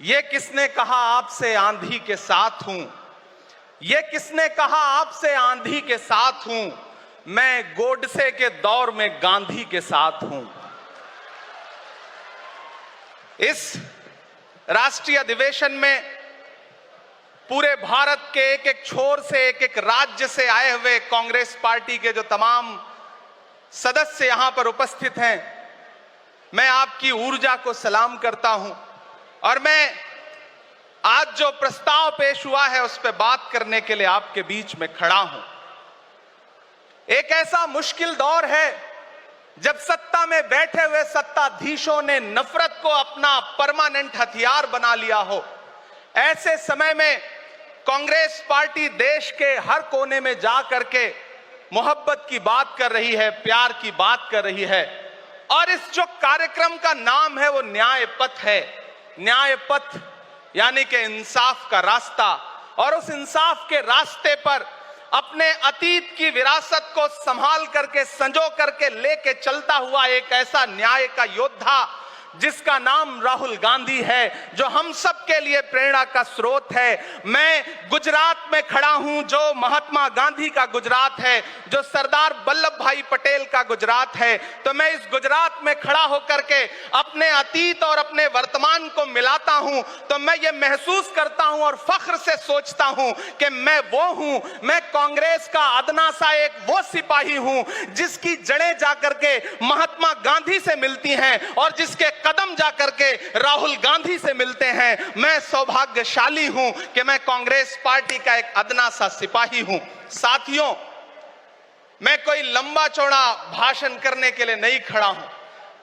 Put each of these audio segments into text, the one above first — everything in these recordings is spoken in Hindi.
ये किसने कहा आपसे आंधी के साथ हूं? ये किसने कहा आपसे आंधी के साथ हूं? मैं गोडसे के दौर में गांधी के साथ हूं। इस राष्ट्रीय अधिवेशन में पूरे भारत के एक एक छोर से, एक एक राज्य से आए हुए कांग्रेस पार्टी के जो तमाम सदस्य यहां पर उपस्थित हैं, मैं आपकी ऊर्जा को सलाम करता हूं और मैं आज जो प्रस्ताव पेश हुआ है उस पर बात करने के लिए आपके बीच में खड़ा हूं। एक ऐसा मुश्किल दौर है जब सत्ता में बैठे हुए सत्ताधीशों ने नफरत को अपना परमानेंट हथियार बना लिया हो। ऐसे समय में कांग्रेस पार्टी देश के हर कोने में जा करके मोहब्बत की बात कर रही है, प्यार की बात कर रही है। और इस जो कार्यक्रम का नाम है वो न्याय पथ है। न्याय पथ यानी कि इंसाफ का रास्ता। और उस इंसाफ के रास्ते पर अपने अतीत की विरासत को संभाल करके, संजो करके लेके चलता हुआ एक ऐसा न्याय का योद्धा जिसका नाम राहुल गांधी है, जो हम सब के लिए प्रेरणा का स्रोत है। मैं गुजरात में खड़ा हूं, जो महात्मा गांधी का गुजरात है, जो सरदार वल्लभ भाई पटेल का गुजरात है। तो मैं इस गुजरात में खड़ा होकर के अपने अतीत और अपने वर्तमान को मिलाता हूं तो मैं ये महसूस करता हूं और फख्र से सोचता हूं कि मैं वो हूं, मैं कांग्रेस का अदना सा एक वो सिपाही हूं जिसकी जड़ें जाकर के महात्मा गांधी से मिलती हैं और जिसके कदम जाकर के राहुल गांधी से मिलते हैं। मैं सौभाग्यशाली हूं कि मैं कांग्रेस पार्टी का एक अदना सा सिपाही हूं। साथियों, मैं कोई लंबा चौड़ा भाषण करने के लिए नहीं खड़ा हूं,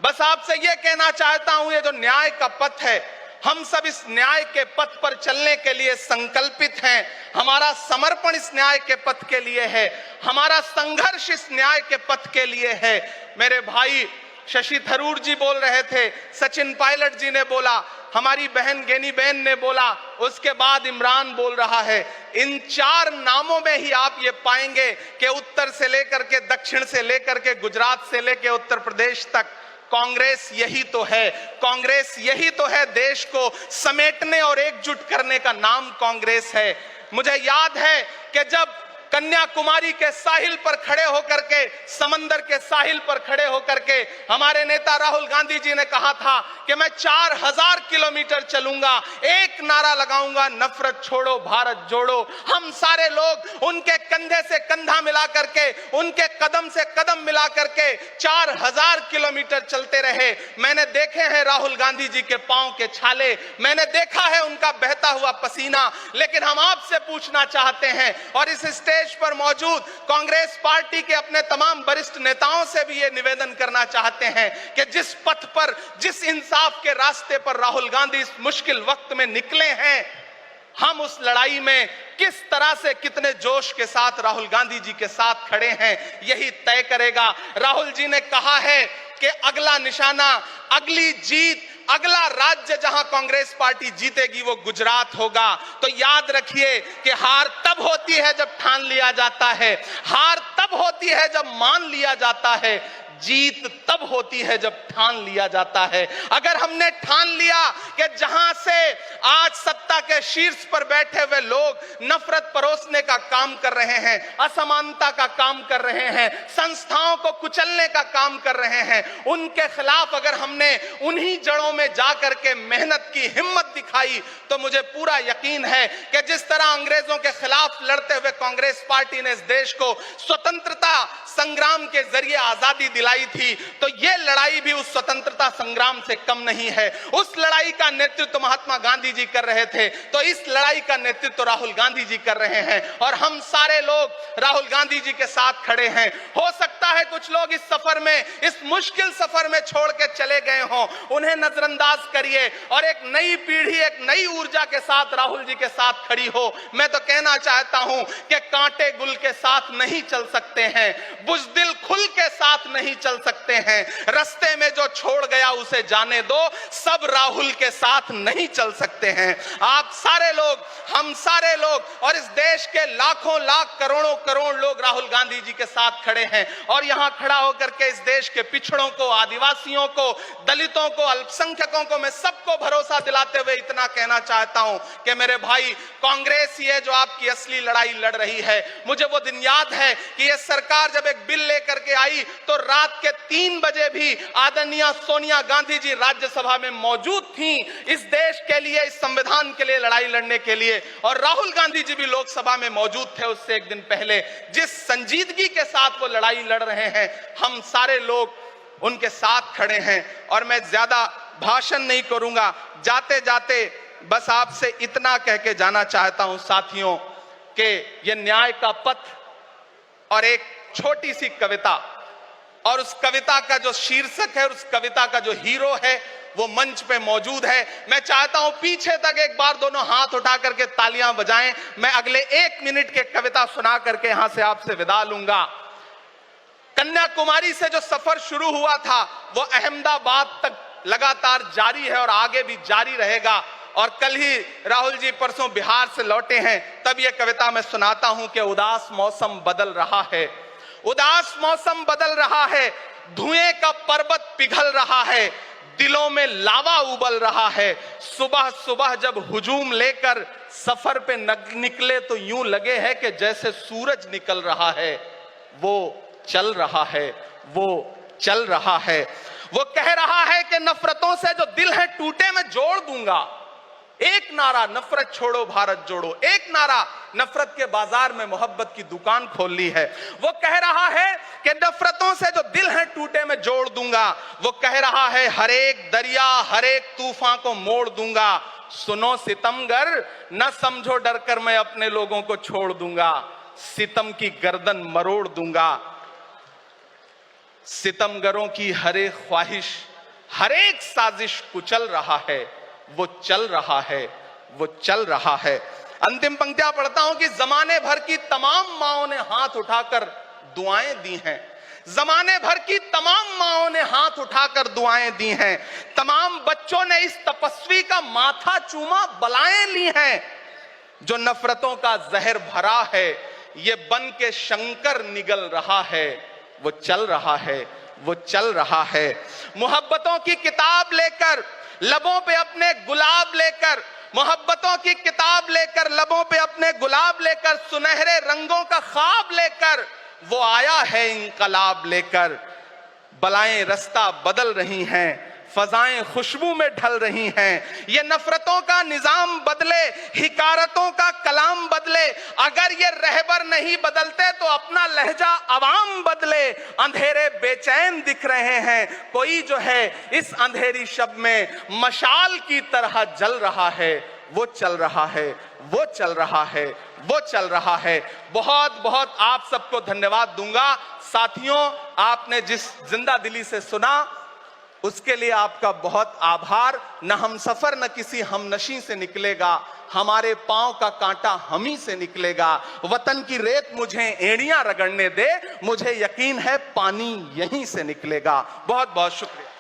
बस आपसे यह कहना चाहता हूं, ये जो न्याय का पथ है, हम सब इस न्याय के पथ पर चलने के लिए संकल्पित हैं। हमारा समर्पण इस न्याय के पथ के लिए है, हमारा संघर्ष इस न्याय के पथ के लिए है। मेरे भाई शशि थरूर जी बोल रहे थे, सचिन पायलट जी ने बोला, हमारी बहन गेनी बहन ने बोला, उसके बाद इमरान बोल रहा है। इन चार नामों में ही आप ये पाएंगे कि उत्तर से लेकर के, दक्षिण से लेकर के, गुजरात से लेकर उत्तर प्रदेश तक कांग्रेस यही तो है। कांग्रेस यही तो है, देश को समेटने और एकजुट करने का नाम कांग्रेस है। मुझे याद है कि जब कन्याकुमारी के साहिल पर खड़े होकर के, समंदर के साहिल पर खड़े होकर के हमारे नेता राहुल गांधी जी ने कहा था कि मैं 4000 किलोमीटर चलूंगा, एक नारा लगाऊंगा, नफरत छोड़ो भारत जोड़ो। हम सारे लोग उनके कंधे से कंधा मिला करके, उनके कदम से कदम मिला करके 4000 किलोमीटर चलते रहे। मैंने देखे हैं राहुल गांधी जी के पांव के छाले, मैंने देखा है उनका बहता हुआ पसीना। लेकिन हम आपसे पूछना चाहते हैं और इस स्टेज पर मौजूद कांग्रेस पार्टी के अपने तमाम वरिष्ठ नेताओं से भी ये निवेदन करना चाहते हैं कि जिस पथ पर, जिस इंसाफ के रास्ते पर राहुल गांधी इस मुश्किल वक्त में निकले हैं, हम उस लड़ाई में किस तरह से, कितने जोश के साथ राहुल गांधी जी के साथ खड़े हैं, यही तय करेगा। राहुल जी ने कहा है कि अगला निशाना, अगली जीत, अगला राज्य जहां कांग्रेस पार्टी जीतेगी वो गुजरात होगा। तो याद रखिए कि हार तब होती है जब ठान लिया जाता है, हार तब होती है जब मान लिया जाता है, जीत तब होती है जब ठान लिया जाता है। अगर हमने ठान लिया कि जहां से आज सत्ता के शीर्ष पर बैठे हुए लोग नफरत परोसने का काम कर रहे हैं, असमानता का काम कर रहे हैं, संस्थाओं को कुचलने का काम कर रहे हैं, उनके खिलाफ अगर हमने उन्हीं जड़ों में जाकर के मेहनत की, हिम्मत दिखाई, तो मुझे पूरा यकीन है कि जिस तरह अंग्रेजों के खिलाफ लड़ते हुए कांग्रेस पार्टी ने इस देश को स्वतंत्रता संग्राम के जरिए आजादी दिलाई थी, तो यह लड़ाई भी उस स्वतंत्रता संग्राम से कम नहीं है। उस लड़ाई का नेतृत्व महात्मा गांधी जी कर रहे थे, तो इस लड़ाई का नेतृत्व राहुल गांधी जी कर रहे हैं और हम सारे लोग राहुल गांधी जी के साथ खड़े हैं। हो सकता है कुछ लोग इस सफर में, इस मुश्किल सफर में छोड़ के चले गए हों, उन्हें नजरअंदाज करिए और एक नई पीढ़ी, एक नई ऊर्जा के साथ राहुल जी के साथ खड़ी हो। मैं तो कहना चाहता हूं कि कांटे गुल के साथ नहीं चल सकते हैं, बुज़दिल खुल के साथ नहीं चल सकते हैं। रास्ते में जो छोड़ गया उसे जाने दो, सब राहुल के साथ नहीं चल सकते। करते हैं। आप सारे लोग, हम सारे लोग और इस देश के लाखों लाख करोड़ों करोड़ लोग राहुल गांधी जी के साथ खड़े हैं। और यहां खड़ा होकर के इस देश के पिछड़ों को, आदिवासियों को, दलितों को, अल्पसंख्यकों को मैं सबको भरोसा दिलाते हुए इतना कहना चाहता हूं कि मेरे भाई, कांग्रेस ही है जो आपकी असली लड़ाई लड़ रही है। मुझे वो दिन याद है कि ये सरकार जब एक बिल लेकर के आई तो रात के 3 बजे भी आदरणीय सोनिया गांधी जी राज्यसभा में मौजूद थी इस देश के लिए, इस संविधान के लिए लड़ाई लड़ने के लिए। और राहुल गांधी जी भी लोकसभा में मौजूद थे उससे एक दिन पहले। जिस संजीदगी के साथ वो लड़ाई लड़ रहे हैं, हम सारे लोग उनके साथ खड़े हैं। और मैं ज्यादा भाषण नहीं करूंगा, जाते जाते बस आपसे इतना कह के जाना चाहता हूं साथियों कि यह न्याय का पथ और एक छोटी सी कविता, और उस कविता का जो शीर्षक है, उस कविता का जो हीरो है वो मंच पे मौजूद है। मैं चाहता हूं पीछे तक एक बार दोनों हाथ उठा करके तालियां बजाएं। मैं अगले 1 मिनट के कविता सुना करके यहां से आपसे विदा लूंगा। कन्याकुमारी से जो सफर शुरू हुआ था वो अहमदाबाद तक लगातार जारी है और आगे भी जारी रहेगा। और कल ही राहुल जी परसों बिहार से लौटे हैं, तब यह कविता मैं सुनाता हूं कि उदास मौसम बदल रहा है, उदास मौसम बदल रहा है, धुएं का पर्वत पिघल रहा है, दिलों में लावा उबल रहा है। सुबह सुबह जब हुजूम लेकर सफर पे निकले तो यूं लगे है कि जैसे सूरज निकल रहा है। वो चल रहा है, वो चल रहा है। वो कह रहा है कि नफरतों से जो दिल है टूटे मैं जोड़ दूंगा। एक नारा नफरत छोड़ो भारत जोड़ो, एक नारा नफरत के बाजार में मोहब्बत की दुकान खोल ली है। वो कह रहा है कि नफरतों से जो दिल है टूटे मैं जोड़ दूंगा। वो कह रहा है हर एक दरिया, हर एक तूफान को मोड़ दूंगा। सुनो सितमगर, न समझो डर कर मैं अपने लोगों को छोड़ दूंगा। सितम की गर्दन मरोड़ दूंगा। सितमगरों की हर एक ख्वाहिश, हर एक साजिश कुचल रहा है। वो चल रहा है, वो चल रहा है। अंतिम पंक्तियां पढ़ता हूं कि जमाने भर की तमाम माओं ने हाथ उठाकर दुआएं दी हैं। जमाने भर की तमाम माओं ने हाथ उठाकर दुआएं दी हैं। तमाम बच्चों ने इस तपस्वी का माथा चूमा, बलाएं ली हैं। जो नफरतों का जहर भरा है, ये बन के शंकर निगल रहा है। वो चल रहा है, वो चल रहा है। मोहब्बतों की किताब लेकर, लबों पे अपने गुलाब लेकर, मोहब्बतों की किताब लेकर, लबों पे अपने गुलाब लेकर, सुनहरे रंगों का ख्वाब लेकर वो आया है इंकलाब लेकर। बलाएं रास्ता बदल रही हैं, फजाएं खुशबू में ढल रही हैं। ये नफरतों का निजाम बदले, हिकारतों का कलाम बदले। अगर ये रहबर नहीं बदलते तो अपना लहजा अवाम बदले। अंधेरे बेचैन दिख रहे हैं, कोई जो है इस अंधेरी शब में मशाल की तरह जल रहा है। वो चल रहा है, वो चल रहा है, वो चल रहा है। बहुत बहुत आप सबको धन्यवाद दूंगा। साथियों, आपने जिस जिंदा दिली से सुना उसके लिए आपका बहुत आभार। न हम सफर न किसी हमनशी से निकलेगा, हमारे पांव का कांटा हम ही से निकलेगा। वतन की रेत मुझे एड़ियां रगड़ने दे, मुझे यकीन है पानी यहीं से निकलेगा। बहुत बहुत शुक्रिया।